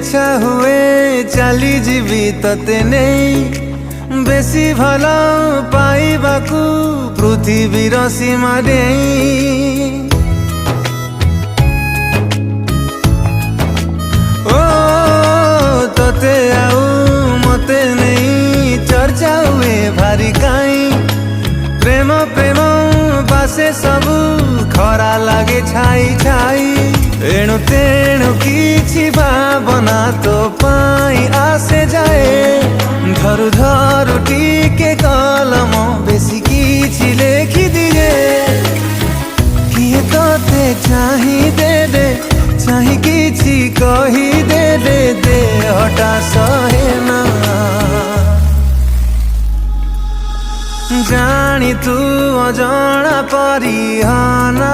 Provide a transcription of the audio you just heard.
इच्छा हुए चली जीवी तते नहीं बेसी भल पाइबाकू पृथ्वीर सीमा नहीं। ओ तते आउ मते नहीं चर्चा हुए भारी काई प्रेम प्रेम बासे सबू खरा लागे छाई छाई एणु तेणु किछि भावना तो पाई आसे जाए धरु धरु टिके कलम बेसी किछि लेखि दिए किए तोते चाही दे दे चाही किछि कही दे दे देहटा सहे ना जानी तू अजणा परिहना।